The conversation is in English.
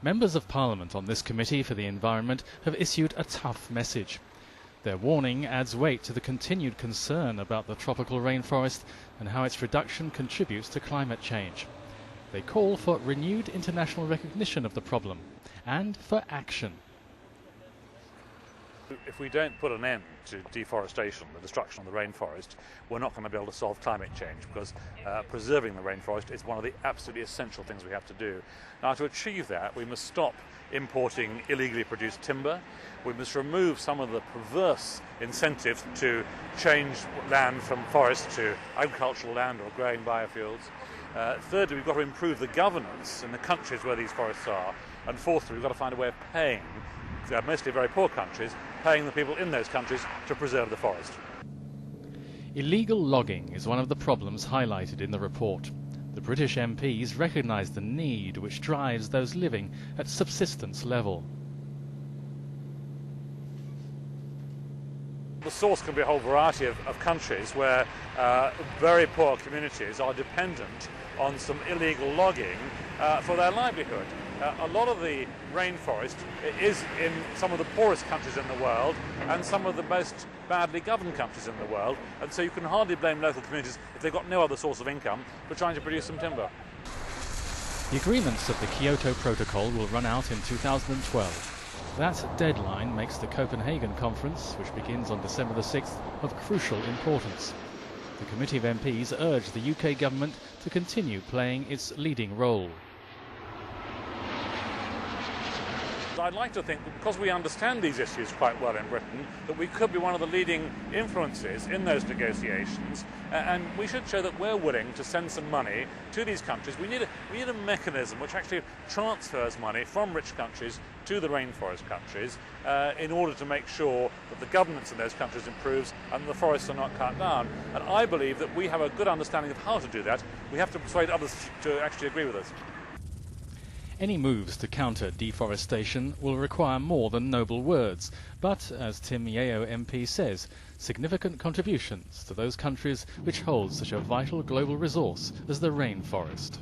Members of Parliament on this Committee for the Environment have issued a tough message. Their warning adds weight to the continued concern about the tropical rainforest and how its reduction contributes to climate change. They call for renewed international recognition of the problem and for action. If we don't put an end to deforestation, the destruction of the rainforest, we're not going to be able to solve climate change, because preserving the rainforest is one of the absolutely essential things we have to do. Now, to achieve that, we must stop importing illegally produced timber. We must remove some of the perverse incentives to change land from forest to agricultural land or growing biofuels. Thirdly, we've got to improve the governance in the countries where these forests are. And fourthly, we've got to find a way of paying, mostly very poor countries, paying the people in those countries to preserve the forest. Illegal logging is one of the problems highlighted in the report. The British MPs recognise the need which drives those living at subsistence level. The source can be a whole variety of countries where very poor communities are dependent on some illegal logging for their livelihood. A lot of the rainforest is in some of the poorest countries in the world and some of the most badly governed countries in the world, and so you can hardly blame local communities if they've got no other source of income for trying to produce some timber. The agreements of the Kyoto Protocol will run out in 2012. That deadline makes the Copenhagen conference, which begins on December the 6th, of crucial importance. The Committee of MPs urge the UK government to continue playing its leading role. I'd like to think that because we understand these issues quite well in Britain, that we could be one of the leading influences in those negotiations, and we should show that we're willing to send some money to these countries. We need a mechanism which actually transfers money from rich countries to the rainforest countries in order to make sure that the governance in those countries improves and the forests are not cut down. And I believe that we have a good understanding of how to do that. We have to persuade others to actually agree with us. Any moves to counter deforestation will require more than noble words, but, as Tim Yeo MP says, significant contributions to those countries which hold such a vital global resource as the rainforest.